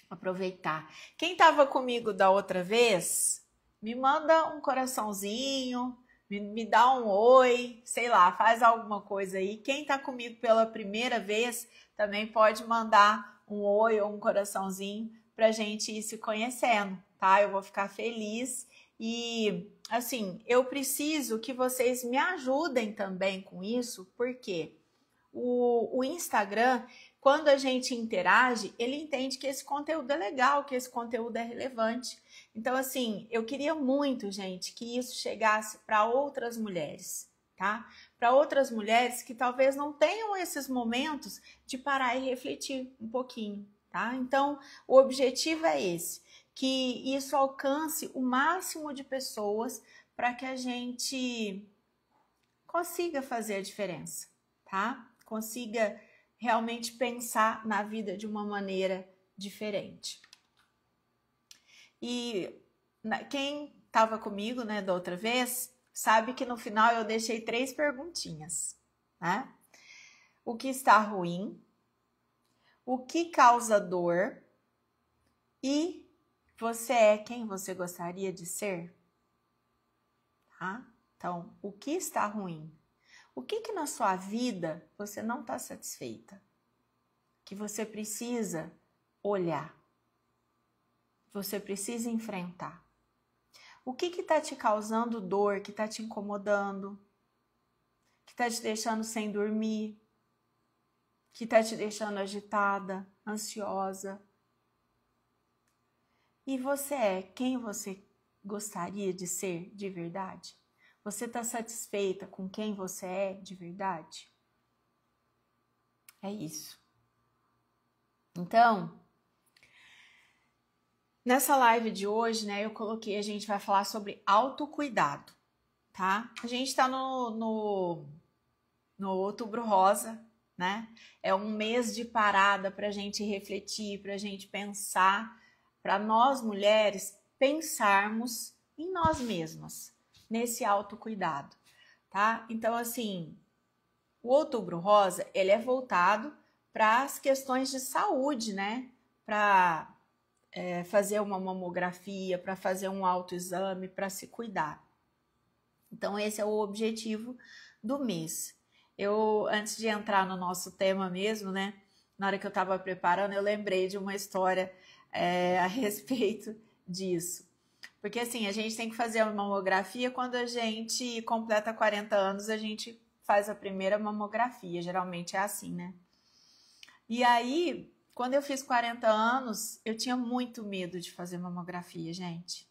aproveitar. Quem estava comigo da outra vez, me manda um coraçãozinho, me dá um oi, sei lá, faz alguma coisa aí. Quem está comigo pela primeira vez também pode mandar um oi ou um coraçãozinho para a gente ir se conhecendo, tá? Eu vou ficar feliz e, assim, eu preciso que vocês me ajudem também com isso, porque o Instagram, quando a gente interage, ele entende que esse conteúdo é legal, que esse conteúdo é relevante. Então, assim, eu queria muito, gente, que isso chegasse para outras mulheres, tá? Para outras mulheres que talvez não tenham esses momentos de parar e refletir um pouquinho, tá? Então, o objetivo é esse, que isso alcance o máximo de pessoas para que a gente consiga fazer a diferença, tá? Consiga realmente pensar na vida de uma maneira diferente. E quem estava comigo, né, da outra vez, sabe que no final eu deixei 3 perguntinhas, né? O que está ruim? O que causa dor? E você é quem você gostaria de ser? Tá? Então, o que está ruim? O que na sua vida você não está satisfeita? Que você precisa olhar. Você precisa enfrentar. O que está te causando dor, que está te incomodando, que está te deixando sem dormir, que está te deixando agitada, ansiosa? E você é quem você gostaria de ser de verdade? Você está satisfeita com quem você é de verdade? É isso. Então, nessa live de hoje, né, eu coloquei, a gente vai falar sobre autocuidado, tá? A gente tá no Outubro Rosa, né? É um mês de parada pra gente refletir, pra gente pensar, pra nós mulheres pensarmos em nós mesmas, nesse autocuidado, tá? Então, assim, o Outubro Rosa, ele é voltado para as questões de saúde, né? Para fazer uma mamografia, para fazer um autoexame, para se cuidar. Então, esse é o objetivo do mês. Eu, antes de entrar no nosso tema mesmo, né? Na hora que eu estava preparando, eu lembrei de uma história a respeito disso. Porque, assim, a gente tem que fazer a mamografia quando a gente completa 40 anos, a gente faz a primeira mamografia. Geralmente é assim, né? E aí, quando eu fiz 40 anos, eu tinha muito medo de fazer mamografia, gente.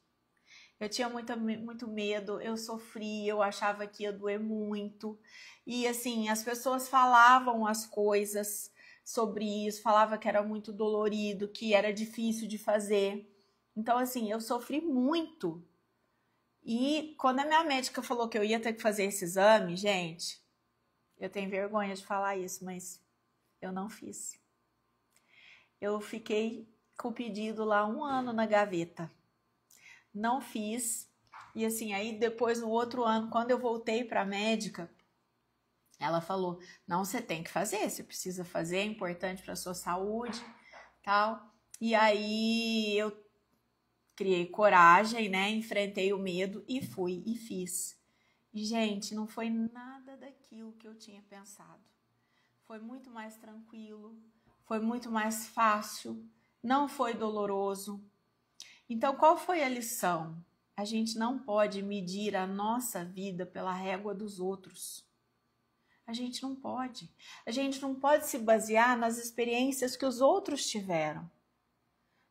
Eu tinha muito medo, eu sofria, eu achava que ia doer muito. E assim, as pessoas falavam as coisas sobre isso, falavam que era muito dolorido, que era difícil de fazer. Então, assim, eu sofri muito. E quando a minha médica falou que eu ia ter que fazer esse exame, gente, eu tenho vergonha de falar isso, mas eu não fiz. Eu fiquei com o pedido lá 1 ano na gaveta. Não fiz. E assim, aí depois no outro ano, quando eu voltei para a médica, ela falou: não, você tem que fazer, você precisa fazer, é importante para a sua saúde, tal. E aí eu criei coragem, né? Enfrentei o medo e fui e fiz. E, gente, não foi nada daquilo que eu tinha pensado. Foi muito mais tranquilo, foi muito mais fácil, não foi doloroso. Então, qual foi a lição? A gente não pode medir a nossa vida pela régua dos outros. A gente não pode. A gente não pode se basear nas experiências que os outros tiveram.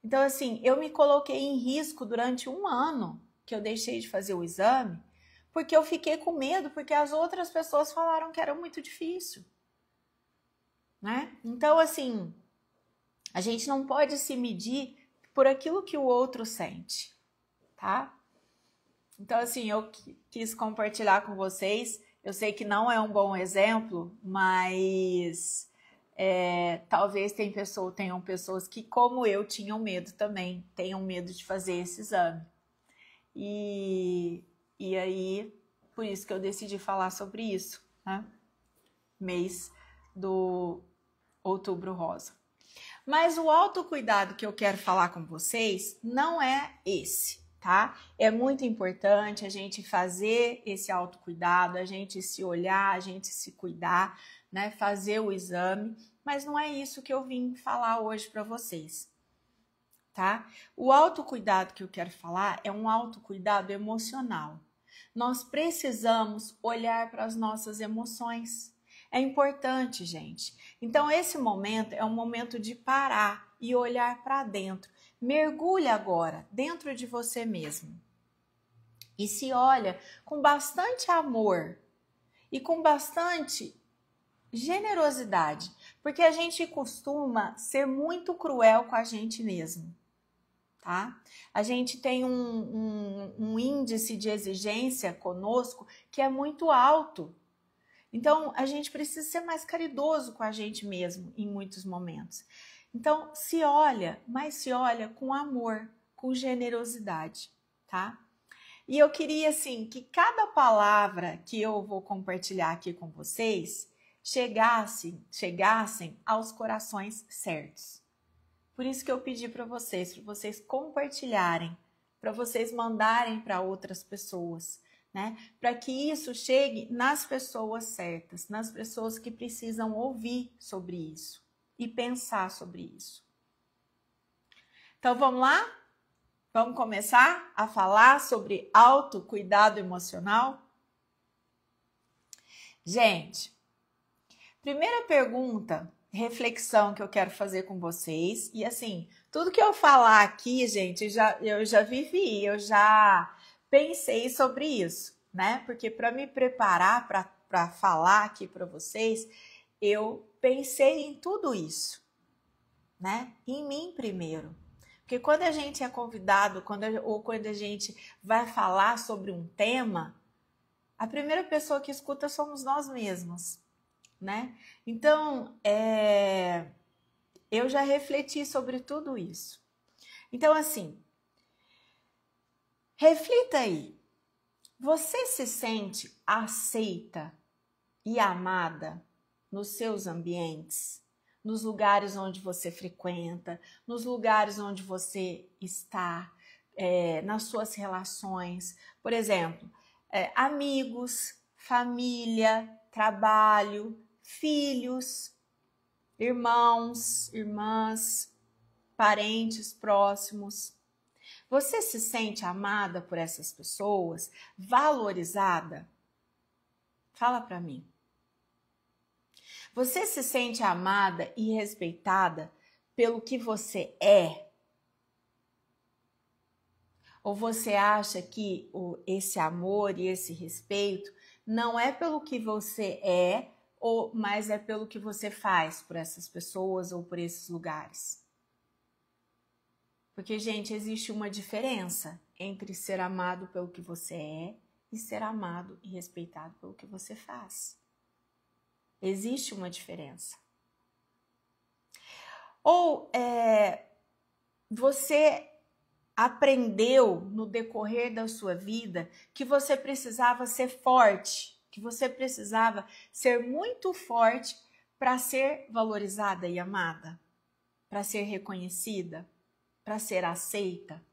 Então, assim, eu me coloquei em risco durante 1 ano que eu deixei de fazer o exame, porque eu fiquei com medo, porque as outras pessoas falaram que era muito difícil, né? Então, assim, a gente não pode se medir por aquilo que o outro sente, tá? Então, assim, eu quis compartilhar com vocês. Eu sei que não é um bom exemplo, mas talvez tenham pessoas que, como eu, tinham medo também, tenham medo de fazer esse exame. E aí, por isso que eu decidi falar sobre isso, né? Mês do Outubro Rosa. Mas o autocuidado que eu quero falar com vocês não é esse, tá? É muito importante a gente fazer esse autocuidado, a gente se olhar, a gente se cuidar, né? Fazer o exame, mas não é isso que eu vim falar hoje para vocês, tá? O autocuidado que eu quero falar é um autocuidado emocional. Nós precisamos olhar para as nossas emoções. É importante, gente. Então, esse momento é um momento de parar e olhar para dentro. Mergulhe agora dentro de você mesmo. E se olha com bastante amor e com bastante generosidade, porque a gente costuma ser muito cruel com a gente mesmo, tá? A gente tem um índice de exigência conosco que é muito alto. Então, a gente precisa ser mais caridoso com a gente mesmo em muitos momentos. Então, se olha, mas se olha com amor, com generosidade, tá? E eu queria, assim, que cada palavra que eu vou compartilhar aqui com vocês chegassem aos corações certos. Por isso que eu pedi para vocês compartilharem, para vocês mandarem para outras pessoas, né? Para que isso chegue nas pessoas certas, nas pessoas que precisam ouvir sobre isso e pensar sobre isso. Então vamos lá? Vamos começar a falar sobre autocuidado emocional? Gente, primeira pergunta, reflexão que eu quero fazer com vocês, e assim, tudo que eu falar aqui, gente, eu já vivi, eu já pensei sobre isso, né? Porque para me preparar para falar aqui para vocês, eu pensei em tudo isso, né? Em mim primeiro. Porque quando a gente é convidado, quando a gente vai falar sobre um tema, a primeira pessoa que escuta somos nós mesmos, né? Então, eu já refleti sobre tudo isso. Então, assim, reflita aí. Você se sente aceita e amada nos seus ambientes, nos lugares onde você frequenta, nos lugares onde você está, nas suas relações? Por exemplo, amigos, família, trabalho, filhos, irmãos, irmãs, parentes próximos. Você se sente amada por essas pessoas? Valorizada? Fala para mim. Você se sente amada e respeitada pelo que você é? Ou você acha que esse amor e esse respeito não é pelo que você é, mas é pelo que você faz por essas pessoas ou por esses lugares? Porque, gente, existe uma diferença entre ser amado pelo que você é e ser amado e respeitado pelo que você faz. Existe uma diferença. Ou você aprendeu no decorrer da sua vida que você precisava ser forte, que você precisava ser muito forte para ser valorizada e amada, para ser reconhecida, para ser aceita.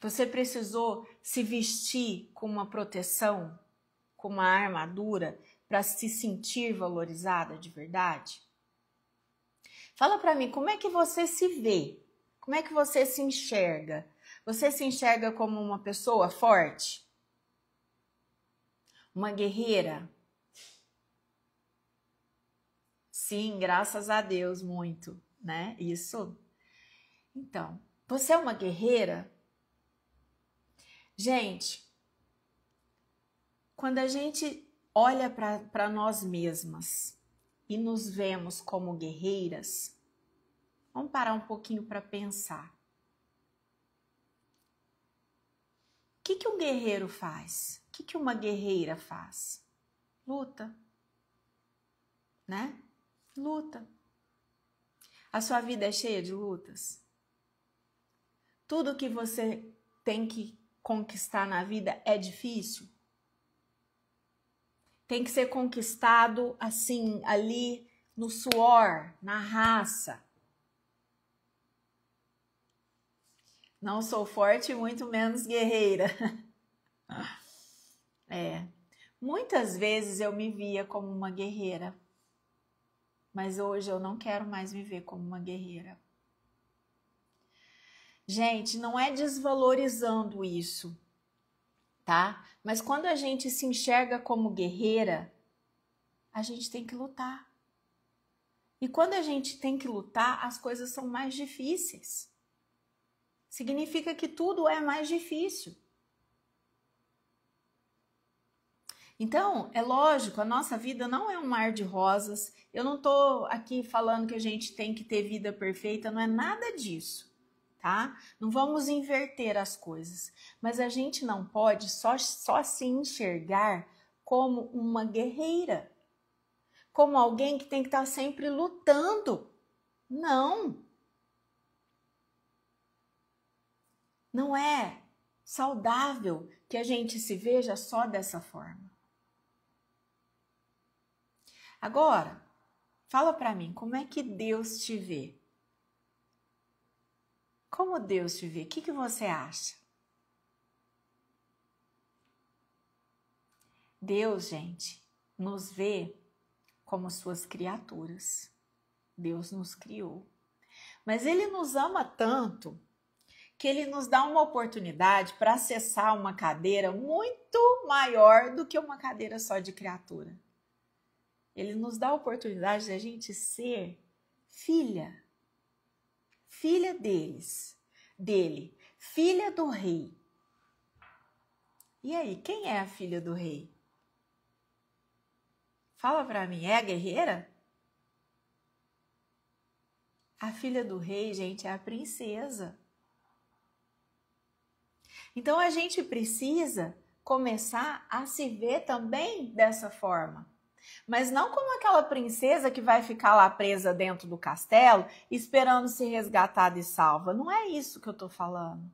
Você precisou se vestir com uma proteção, com uma armadura, para se sentir valorizada de verdade? Fala para mim, como é que você se vê? Como é que você se enxerga? Você se enxerga como uma pessoa forte? Uma guerreira? Sim, graças a Deus, muito, né? Isso. Então, você é uma guerreira? Gente, quando a gente olha para nós mesmas e nos vemos como guerreiras, vamos parar um pouquinho para pensar. O que um guerreiro faz? O que uma guerreira faz? Luta, né? Luta. A sua vida é cheia de lutas? Tudo que você tem que conquistar na vida é difícil? Tem que ser conquistado assim, ali, no suor, na raça. Não sou forte, muito menos guerreira. Muitas vezes eu me via como uma guerreira, mas hoje eu não quero mais me ver como uma guerreira. Gente, não é desvalorizando isso, tá? Mas quando a gente se enxerga como guerreira, a gente tem que lutar. E quando a gente tem que lutar, as coisas são mais difíceis. Significa que tudo é mais difícil. Então, é lógico, a nossa vida não é um mar de rosas. Eu não tô aqui falando que a gente tem que ter vida perfeita, não é nada disso, tá? Não vamos inverter as coisas. Mas a gente não pode só se enxergar como uma guerreira, como alguém que tem que estar sempre lutando. Não. Não é saudável que a gente se veja só dessa forma. Agora, fala para mim, como é que Deus te vê? Como Deus te vê? O que você acha? Deus, gente, nos vê como suas criaturas. Deus nos criou. Mas Ele nos ama tanto que Ele nos dá uma oportunidade para acessar uma cadeira muito maior do que uma cadeira só de criatura. Ele nos dá a oportunidade de a gente ser filha dele, filha do rei. E aí, quem é a filha do rei? Fala para mim, é a guerreira? A filha do rei, gente, é a princesa. Então a gente precisa começar a se ver também dessa forma. Mas não como aquela princesa que vai ficar lá presa dentro do castelo esperando ser resgatada e salva. Não é isso que eu estou falando.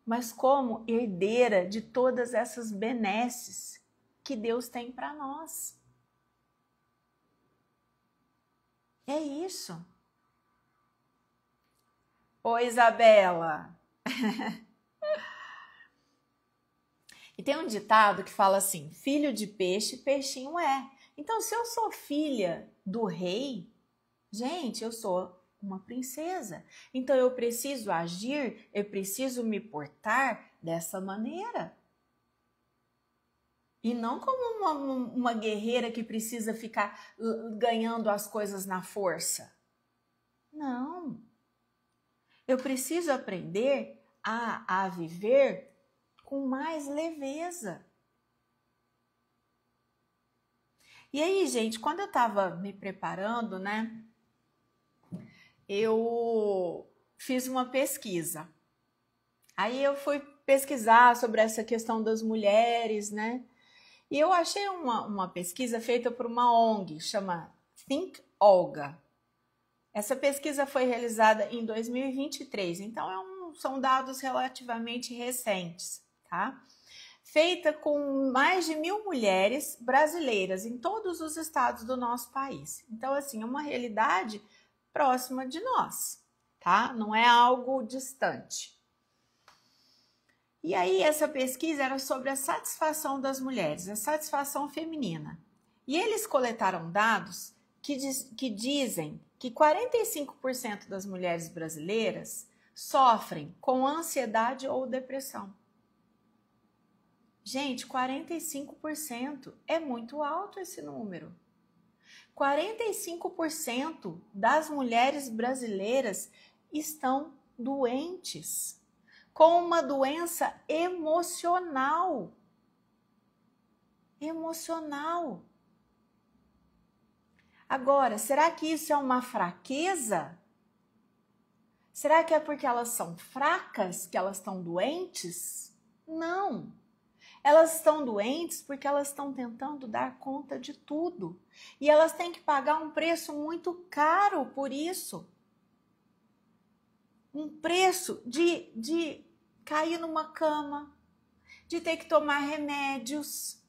Mas como herdeira de todas essas benesses que Deus tem para nós. É isso. Oi, Isabela. E tem um ditado que fala assim, filho de peixe, peixinho é. Então, se eu sou filha do rei, gente, eu sou uma princesa. Então, eu preciso agir, eu preciso me portar dessa maneira. E não como uma guerreira que precisa ficar ganhando as coisas na força. Não. Eu preciso aprender a viver com mais leveza. E aí, gente, quando eu estava me preparando, né, eu fiz uma pesquisa. Aí eu fui pesquisar sobre essa questão das mulheres, né, e eu achei uma pesquisa feita por uma ONG, chama Think Olga. Essa pesquisa foi realizada em 2023, então são dados relativamente recentes, tá? Feita com mais de 1.000 mulheres brasileiras em todos os estados do nosso país. Então, assim, é uma realidade próxima de nós, tá? Não é algo distante. E aí, essa pesquisa era sobre a satisfação das mulheres, a satisfação feminina. E eles coletaram dados que dizem que 45% das mulheres brasileiras sofrem com ansiedade ou depressão. Gente, 45% é muito alto esse número. 45% das mulheres brasileiras estão doentes, com uma doença emocional. Agora, será que isso é uma fraqueza? Será que é porque elas são fracas que elas estão doentes? Não. Elas estão doentes porque elas estão tentando dar conta de tudo. E elas têm que pagar um preço muito caro por isso. Um preço de cair numa cama, de ter que tomar remédios,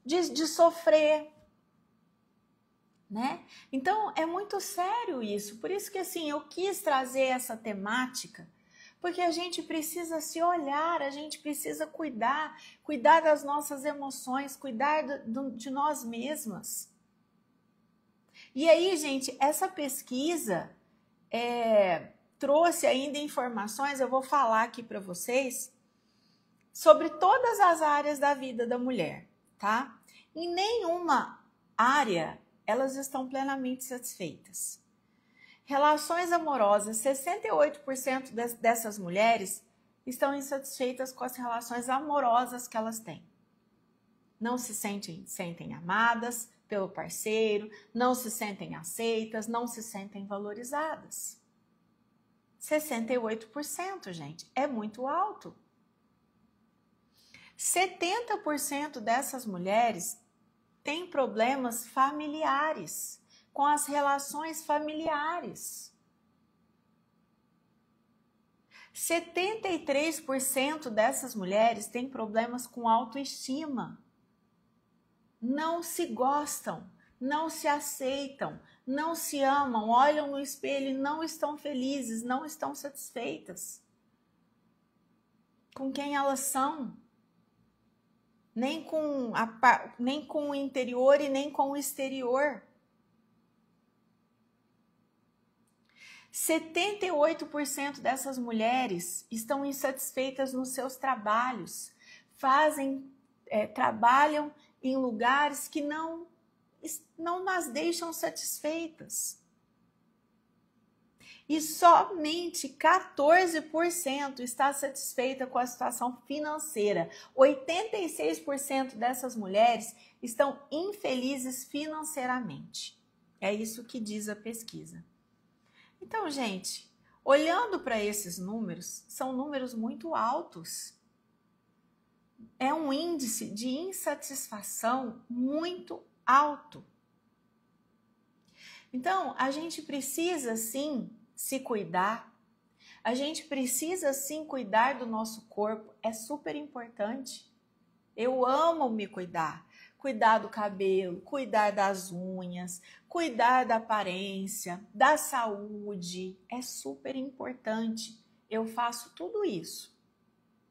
de sofrer. né? Então, é muito sério isso. Por isso que, assim, eu quis trazer essa temática, porque a gente precisa se olhar, a gente precisa cuidar das nossas emoções, cuidar de nós mesmas. E aí, gente, essa pesquisa trouxe ainda informações, eu vou falar aqui para vocês, sobre todas as áreas da vida da mulher, tá? Em nenhuma área elas estão plenamente satisfeitas. Relações amorosas, 68% dessas mulheres estão insatisfeitas com as relações amorosas que elas têm. Não se sentem amadas pelo parceiro, não se sentem aceitas, não se sentem valorizadas. 68%, gente, é muito alto. 70% dessas mulheres têm problemas familiares, com as relações familiares. 73% dessas mulheres têm problemas com autoestima. Não se gostam, não se aceitam, não se amam, olham no espelho e não estão felizes, não estão satisfeitas com quem elas são. Nem com o interior e nem com o exterior. 78% dessas mulheres estão insatisfeitas nos seus trabalhos, trabalham em lugares que não as deixam satisfeitas. E somente 14% está satisfeita com a situação financeira. 86% dessas mulheres estão infelizes financeiramente. É isso que diz a pesquisa. Então, gente, olhando para esses números, são números muito altos. É um índice de insatisfação muito alto. Então, a gente precisa, sim, se cuidar. A gente precisa, sim, cuidar do nosso corpo. É super importante. Eu amo me cuidar. Cuidar do cabelo, cuidar das unhas, cuidar da aparência, da saúde. É super importante. Eu faço tudo isso.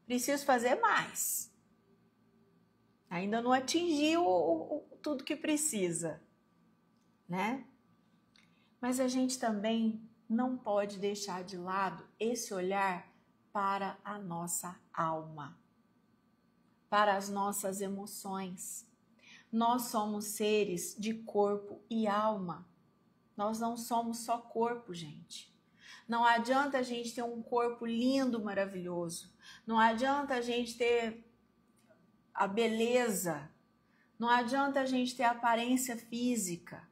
Preciso fazer mais. Ainda não atingi tudo que precisa, né? Mas a gente também não pode deixar de lado esse olhar para a nossa alma, para as nossas emoções. Nós somos seres de corpo e alma. Nós não somos só corpo, gente. Não adianta a gente ter um corpo lindo, maravilhoso. Não adianta a gente ter a beleza. Não adianta a gente ter a aparência física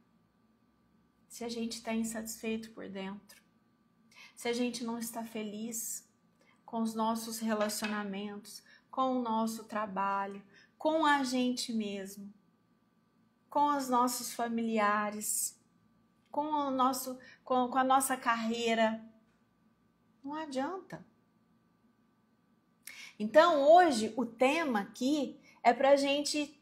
se a gente está insatisfeito por dentro. Se a gente não está feliz com os nossos relacionamentos, com o nosso trabalho, com a gente mesmo, com os nossos familiares, com a nossa carreira. Não adianta. Então, hoje, o tema aqui é para a gente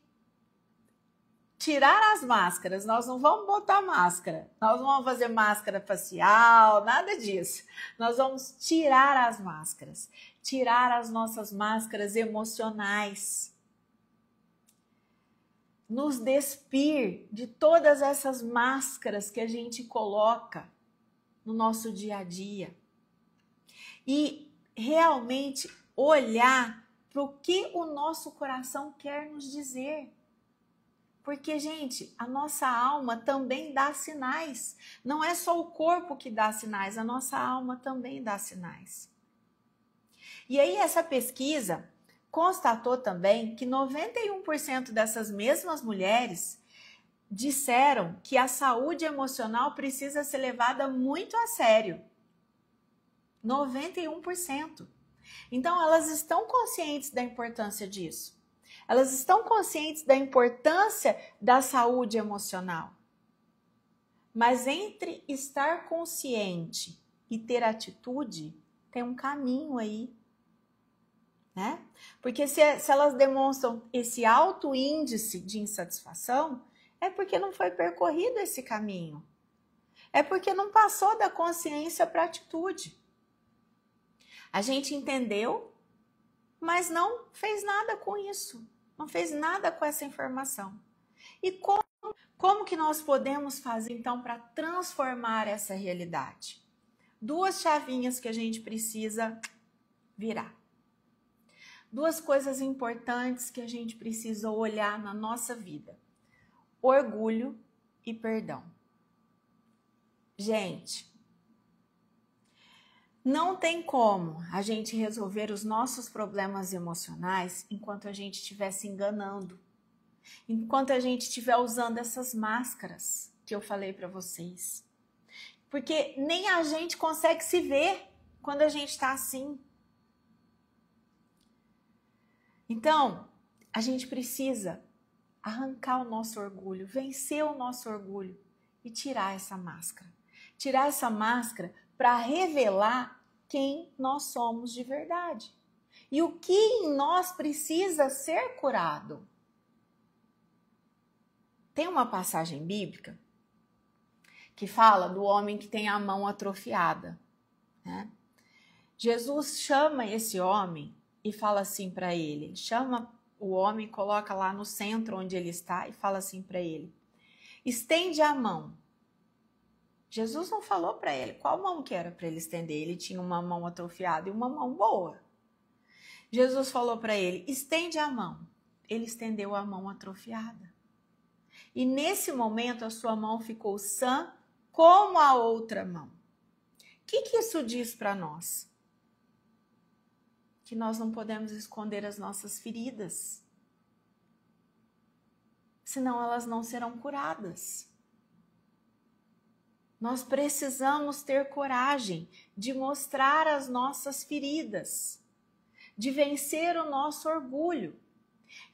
tirar as máscaras. Nós não vamos botar máscara, nós não vamos fazer máscara facial, nada disso. Nós vamos tirar as máscaras, tirar as nossas máscaras emocionais. Nos despir de todas essas máscaras que a gente coloca no nosso dia a dia. E realmente olhar para o que o nosso coração quer nos dizer. Porque, gente, a nossa alma também dá sinais. Não é só o corpo que dá sinais, a nossa alma também dá sinais. E aí essa pesquisa constatou também que 91% dessas mesmas mulheres disseram que a saúde emocional precisa ser levada muito a sério. 91%. Então, elas estão conscientes da importância disso. Elas estão conscientes da importância da saúde emocional. Mas entre estar consciente e ter atitude, tem um caminho aí, né? Porque se elas demonstram esse alto índice de insatisfação, É porque não foi percorrido esse caminho. É porque não passou da consciência para a atitude. A gente entendeu, mas não fez nada com isso. Não fez nada com essa informação. E como que nós podemos fazer, então, para transformar essa realidade? Duas chavinhas que a gente precisa virar. Duas coisas importantes que a gente precisa olhar na nossa vida. Orgulho e perdão. Gente, não tem como a gente resolver os nossos problemas emocionais enquanto a gente estiver se enganando. Enquanto a gente estiver usando essas máscaras que eu falei para vocês. Porque nem a gente consegue se ver quando a gente está assim. Então, a gente precisa arrancar o nosso orgulho, vencer o nosso orgulho e tirar essa máscara. Tirar essa máscara para revelar quem nós somos de verdade. E o que em nós precisa ser curado. Tem uma passagem bíblica que fala do homem que tem a mão atrofiada, né? Jesus chama esse homem e fala assim para ele, ele chama o homem, coloca lá no centro onde ele está e fala assim para ele, estende a mão. Jesus não falou para ele qual mão que era para ele estender, ele tinha uma mão atrofiada e uma mão boa. Jesus falou para ele, estende a mão. Ele estendeu a mão atrofiada. E nesse momento a sua mão ficou sã como a outra mão. O que isso diz para nós? Que nós não podemos esconder as nossas feridas. Senão elas não serão curadas. Nós precisamos ter coragem de mostrar as nossas feridas, de vencer o nosso orgulho,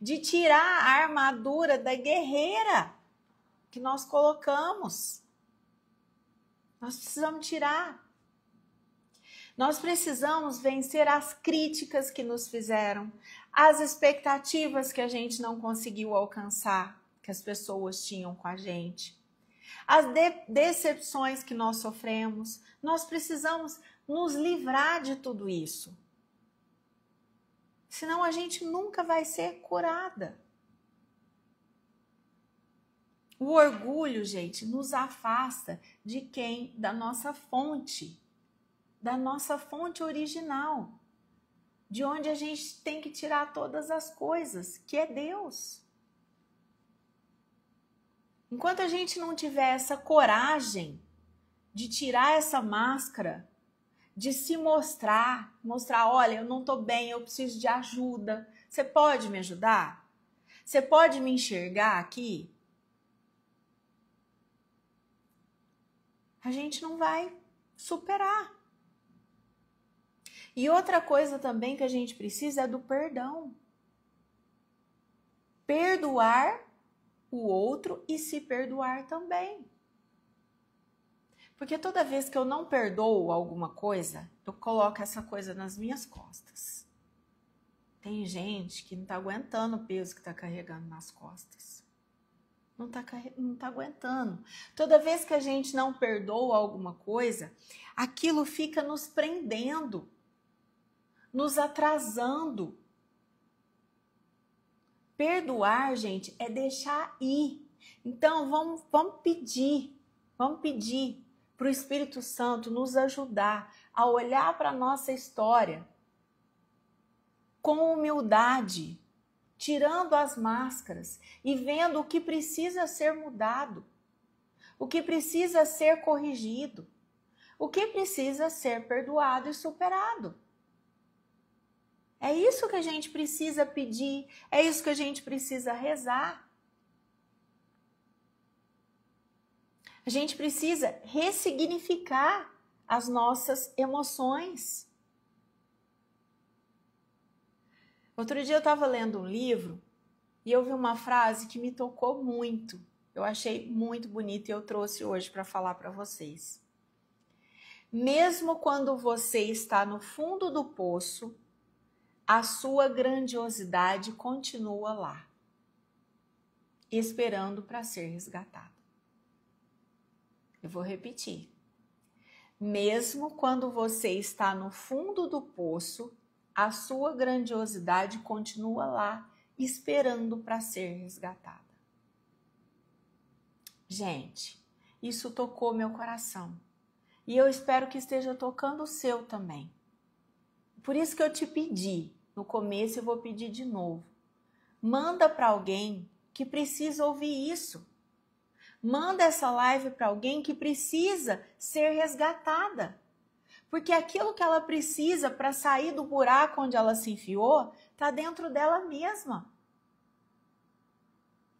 de tirar a armadura da guerreira que nós colocamos. Nós precisamos tirar. Nós precisamos vencer as críticas que nos fizeram, as expectativas que a gente não conseguiu alcançar, que as pessoas tinham com a gente, as decepções que nós sofremos. Nós precisamos nos livrar de tudo isso. Senão a gente nunca vai ser curada. O orgulho, gente, nos afasta de quem? Da nossa fonte original, de onde a gente tem que tirar todas as coisas, que é Deus. Enquanto a gente não tiver essa coragem de tirar essa máscara, de se mostrar, olha, eu não estou bem, eu preciso de ajuda. Você pode me ajudar? Você pode me enxergar aqui? A gente não vai superar. E outra coisa também que a gente precisa é do perdão. Perdoar o outro e se perdoar também. Porque toda vez que eu não perdoo alguma coisa, eu coloco essa coisa nas minhas costas. Tem gente que não está aguentando o peso que está carregando nas costas. Não tá aguentando. Toda vez que a gente não perdoa alguma coisa, aquilo fica nos prendendo, nos atrasando. Perdoar, gente, é deixar ir. Então, vamos pedir para o Espírito Santo nos ajudar a olhar para a nossa história com humildade, tirando as máscaras e vendo o que precisa ser mudado, o que precisa ser corrigido, o que precisa ser perdoado e superado. É isso que a gente precisa pedir, é isso que a gente precisa rezar. A gente precisa ressignificar as nossas emoções. Outro dia eu estava lendo um livro e eu vi uma frase que me tocou muito. Eu achei muito bonita e eu trouxe hoje para falar para vocês. Mesmo quando você está no fundo do poço, a sua grandiosidade continua lá. esperando para ser resgatado. Eu vou repetir. Mesmo quando você está no fundo do poço, a sua grandiosidade continua lá, esperando para ser resgatada. Gente, isso tocou meu coração. E eu espero que esteja tocando o seu também. Por isso que eu te pedi, no começo eu vou pedir de novo. Manda para alguém que precisa ouvir isso. Manda essa live para alguém que precisa ser resgatada. Porque aquilo que ela precisa para sair do buraco onde ela se enfiou, está dentro dela mesma.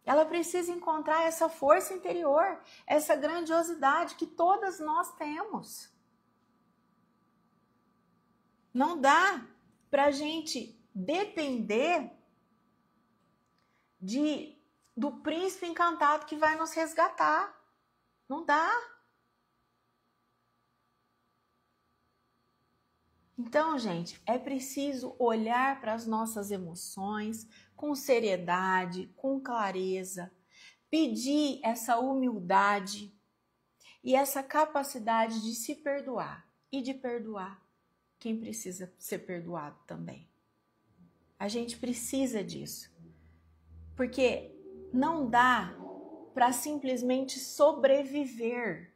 Ela precisa encontrar essa força interior, essa grandiosidade que todas nós temos. Não dá para a gente depender do príncipe encantado que vai nos resgatar. Não dá. Então, gente, é preciso olhar para as nossas emoções com seriedade, com clareza, pedir essa humildade e essa capacidade de se perdoar e de perdoar quem precisa ser perdoado também. A gente precisa disso, porque não dá para simplesmente sobreviver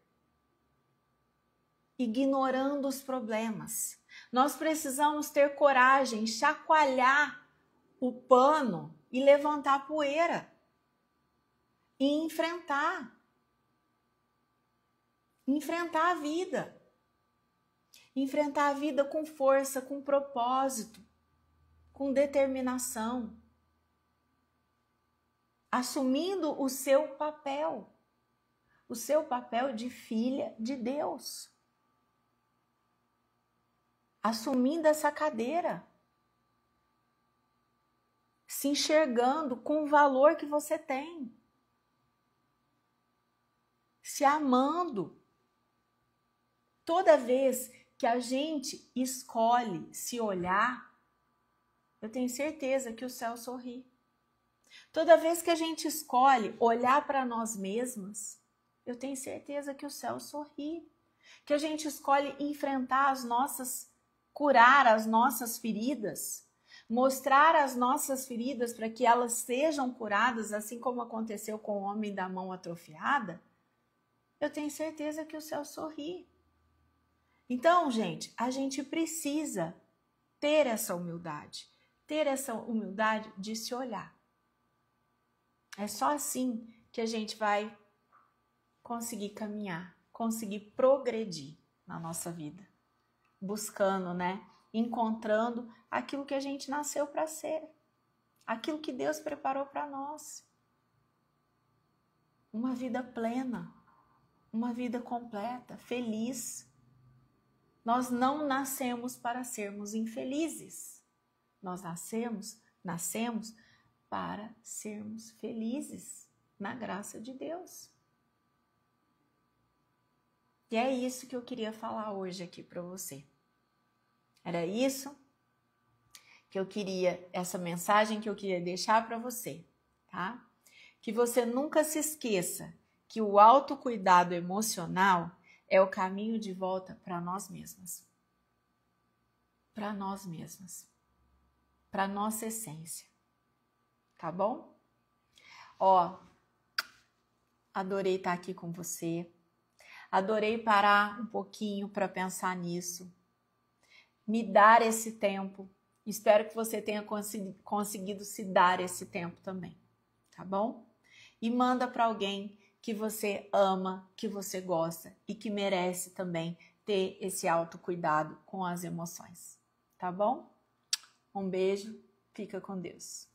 ignorando os problemas. Nós precisamos ter coragem, chacoalhar o pano e levantar a poeira e enfrentar a vida. Enfrentar a vida com força, com propósito, com determinação, assumindo o seu papel de filha de Deus, assumindo essa cadeira, se enxergando com o valor que você tem, se amando. Toda vez que a gente escolhe se olhar, eu tenho certeza que o céu sorri. Toda vez que a gente escolhe olhar para nós mesmas, eu tenho certeza que o céu sorri. Que a gente escolhe enfrentar curar as nossas feridas, mostrar as nossas feridas para que elas sejam curadas, assim como aconteceu com o homem da mão atrofiada, eu tenho certeza que o céu sorri. Então, gente, a gente precisa ter essa humildade de se olhar. É só assim que a gente vai conseguir caminhar, conseguir progredir na nossa vida, buscando, encontrando aquilo que a gente nasceu para ser, aquilo que Deus preparou para nós. Uma vida plena, uma vida completa, feliz. Nós não nascemos para sermos infelizes. Nós nascemos para sermos felizes na graça de Deus. E é isso que eu queria falar hoje aqui para você. Era isso que eu queria, essa mensagem que eu queria deixar para você, tá? Que você nunca se esqueça que o autocuidado emocional é o caminho de volta para nós mesmas. Para nós mesmas. Para nossa essência. Tá bom? Adorei estar aqui com você. Adorei parar um pouquinho para pensar nisso. Me dar esse tempo. Espero que você tenha conseguido se dar esse tempo também. Tá bom? E manda para alguém que você ama, que você gosta e que merece também ter esse autocuidado com as emoções. Tá bom? Um beijo, fica com Deus.